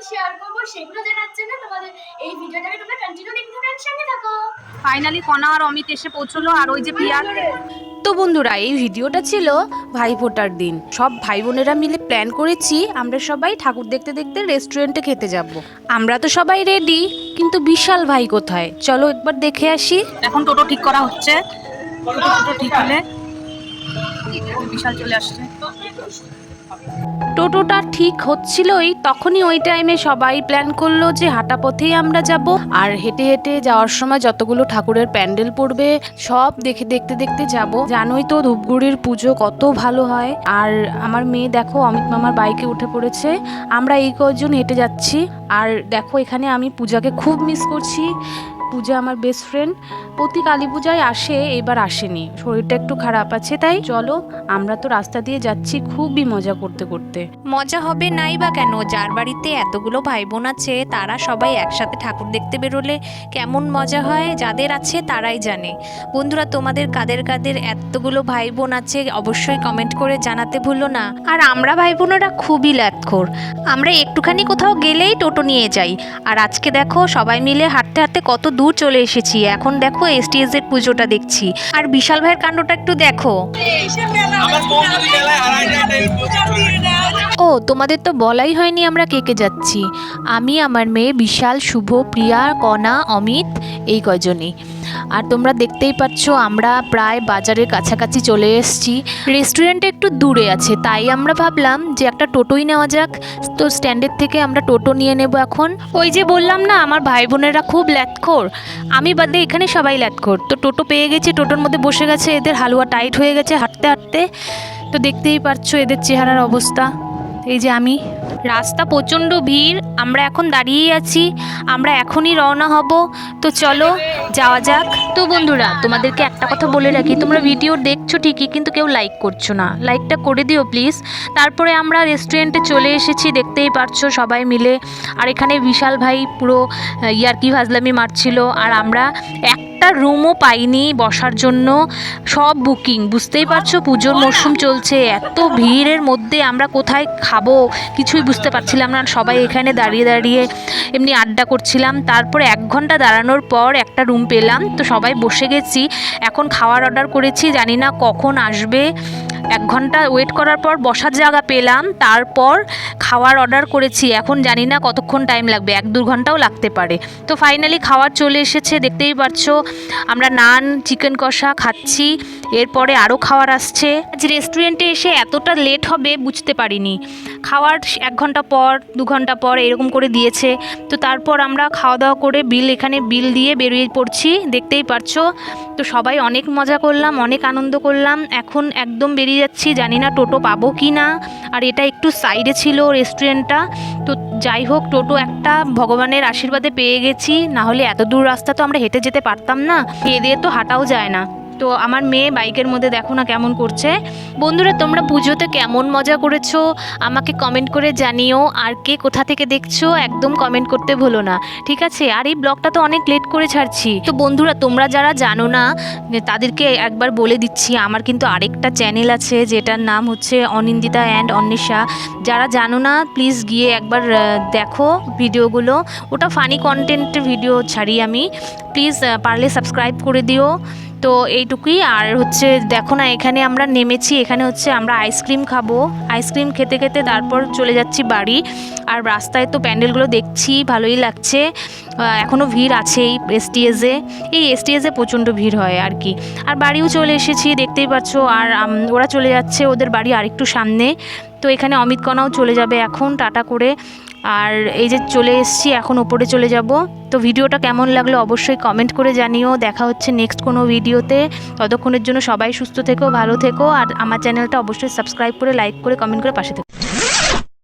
Share করব সেগুলো জানার জন্য তোমাদের এই ভিডিওটাকে তোমরা কন্টিনিউ দেখতে থাকো, সঙ্গে থাকো। ফাইনালি কণা আর অমিত এসে পৌঁছলো, আর ওই যে প্রিয়া। তো বন্ধুরা, এই ভিডিওটা ছিল ভাইফোঁটার দিন। সব ভাই বোনেরা মিলে প্ল্যান করেছি আমরা সবাই ঠাকুর দেখতে দেখতে রেস্টুরেন্টে খেতে যাব। আমরা তো সবাই রেডি, কিন্তু বিশাল ভাই কোথায়? চলো একবার দেখে আসি। এখন টোটো ঠিক করা হচ্ছে, টোটো ঠিক হলে বিশাল চলে আসছে। টোটোটা ঠিক হচ্ছিলই তখনই ওই টাইমে সবাই প্ল্যান করলো যে হাঁটা পথেই আমরা যাব, আর হেঁটে হেঁটে যাওয়ার সময় যতগুলো ঠাকুরের প্যান্ডেল পড়বে সব দেখতে দেখতে যাব। জানোই তো ধূপগুড়ির পুজো কত ভালো হয়। আর আমার মেয়ে দেখো অমিত মামার বাইকে উঠে পড়েছে। আমরা এই কয়েকজন হেঁটে যাচ্ছি। আর দেখো এখানে আমি পূজাকে খুব মিস করছি। পূজা আমার বেস্ট ফ্রেন্ড, প্রতি কালী পূজায় আসে, এবার আসেনি, শরীরটা একটু খারাপ আছে। তাই চলো, আমরা তো রাস্তা দিয়ে যাচ্ছি খুবই মজা করতে করতে। মজা হবে নাই বা কেন, যার বাড়িতে এতগুলো ভাই বোন আছে তারা সবাই একসাথে ঠাকুর দেখতে বেরোলে কেমন মজা হয় যাদের আছে তারাই জানে। বন্ধুরা, তোমাদের কাদের কাদের এতগুলো ভাই বোন আছে অবশ্যই কমেন্ট করে জানাতে ভুলো না। আর আমরা ভাই বোনেরা খুবই ল্যাথখোর, আমরা একটুখানি কোথাও গেলেই টোটো নিয়ে যাই। আর আজকে দেখো সবাই মিলে হাঁটতে হাঁটতে কত দূর চলে এসেছি। এখন দেখো STS এর পুজোটা দেখছি। আর বিশাল ভাইয়ের কাণ্ডটা একটু দেখো। ও, তোমাদের তো বলাই হয়নি আমরা কে কে যাচ্ছি। আমি, আমার মেয়ে বিশাল, শুভ, প্রিয়া, কণা, অমিত, এই কয়জনই। আর তোমরা দেখতেই পাচ্ছ আমরা প্রায় বাজারের কাছাকাছি চলে এসেছি। রেস্টুরেন্ট একটু দূরে আছে, তাই আমরা ভাবলাম যে একটা টোটোই নেওয়া যাক। তো স্ট্যান্ডের থেকে আমরা টোটো নিয়ে নেব এখন। ওই যে বললাম না আমার ভাই বোনেরা খুব ল্যাথখোর, আমি বাদে এখানে সবাই ল্যাথখোর। তো টোটো পেয়ে গেছি, টোটোর মধ্যে বসে গেছে, এদের হালুয়া টাইট হয়ে গেছে হাঁটতে হাঁটতে। তো দেখতেই পাচ্ছ এদের চেহারার অবস্থা। এই যে আমি, রাস্তা প্রচণ্ড ভিড়, আমরা এখন দাঁড়িয়েই আছি, আমরা এখনই রওনা হব। তো চলো যাওয়া যাক। তো বন্ধুরা, তোমাদেরকে একটা কথা বলে রাখি, তোমরা ভিডিও দেখছো ঠিকই কিন্তু কেউ লাইক করছো না, লাইকটা করে দিও প্লিজ। তারপরে আমরা রেস্টুরেন্টে চলে এসেছি, দেখতেই পারছো সবাই মিলে। আর এখানে বিশাল ভাই পুরো ইয়ার্কি ফাজলামি মারছিল। আর আমরা একটা রুমও পাইনি বসার জন্য, সব বুকিং। বুঝতেই পারছো পুজোর মরশুম চলছে, এত ভিড়ের মধ্যে আমরা কোথায় খাবো কিছুই বুঝতে পারছিলাম না। সবাই এখানে দাঁড়িয়ে দাঁড়িয়ে এমনি আড্ডা করছিলাম। তারপরে 1 ঘন্টা দাঁড়ানোর পর একটা রুম পেলাম, তো সবাই বসে গেছি। এখন খাওয়ার অর্ডার করেছি, জানি না কখন আসবে। 1 ঘন্টা ওয়েট করার পর বসার জায়গা পেলাম, তারপর খাওয়ার অর্ডার করেছি। এখন জানি না কতক্ষণ টাইম লাগবে, 1-2 ঘন্টাও লাগতে পারে। তো ফাইনালি খাওয়ার চলে এসেছে, দেখতেই পাচ্ছো আমরা নান, চিকেন কষা খাচ্ছি। এরপরে আরও খাওয়ার আসছে। আজ রেস্টুরেন্টে এসে এতটা লেট হবে বুঝতে পারিনি। খাওয়ার 1 ঘন্টা পর 2 ঘন্টা পর এরকম করে দিয়েছে। তো তারপর আমরা খাওয়া দাওয়া করে এখানে বিল দিয়ে বেরিয়ে পড়ছি, দেখতেই পারছো। তো সবাই অনেক মজা করলাম, অনেক আনন্দ করলাম। এখন একদম বেরিয়ে যাচ্ছি, জানি না টোটো পাবো কি না। আর এটা একটু সাইডে ছিল রেস্টুরেন্টটা। তো যাই হোক, টোটো একটা ভগবানের আশীর্বাদে পেয়ে গেছি, না হলে এত দূর রাস্তা তো আমরা হেঁটে যেতে পারতাম না, খেয়ে দিয়ে তো হাঁটাও যায় না। তো আমার মেয়ে বাইকের মধ্যে দেখো না কেমন করছে। বন্ধুরা, তোমরা পুজোতে কেমন মজা করেছো আমাকে কমেন্ট করে জানিও। আর কে কোথা থেকে দেখছো একদম কমেন্ট করতে ভুলো না, ঠিক আছে? আর এই ব্লগটা তো অনেক লেট করে ছাড়ছি। তো বন্ধুরা, তোমরা যারা জানো না তাদেরকে একবার বলে দিচ্ছি, আমার কিন্তু আরেকটা চ্যানেল আছে যেটার নাম হচ্ছে অনিন্দিতা অ্যান্ড অন্বেষা। যারা জানো না প্লিজ গিয়ে একবার দেখো ভিডিওগুলো, ওটা ফানি কন্টেন্টের ভিডিও ছাড়ি আমি। প্লিজ পারলে সাবস্ক্রাইব করে দিও। তো এইটুকুই। আর হচ্ছে দেখো না, এখানে আমরা নেমেছি, এখানে হচ্ছে আমরা আইসক্রিম খাবো। আইসক্রিম খেতে খেতে তারপর চলে যাচ্ছি বাড়ি। আর রাস্তায় তো প্যান্ডেলগুলো দেখছি, ভালোই লাগছে। এখনও ভিড় আছে এই STS-এ প্রচণ্ড ভিড় হয় আর কি। আর বাড়িও চলে এসেছি, দেখতেই পাচ্ছ। আর ওরা চলে যাচ্ছে, ওদের বাড়ি আরেকটু সামনে। তো এখানে অমিত কণাও চলে যাবে এখন টাটা করে। আর এই যে চলে এসেছি, এখন ওপরে চলে যাব। তো ভিডিওটা কেমন লাগলো অবশ্যই কমেন্ট করে জানিও। দেখা হচ্ছে নেক্সট কোনো ভিডিওতে। ততক্ষণের জন্য সবাই সুস্থ থেকো, ভালো থেকো। আর আমার চ্যানেলটা অবশ্যই সাবস্ক্রাইব করে, লাইক করে, কমেন্ট করে পাশে থেকো।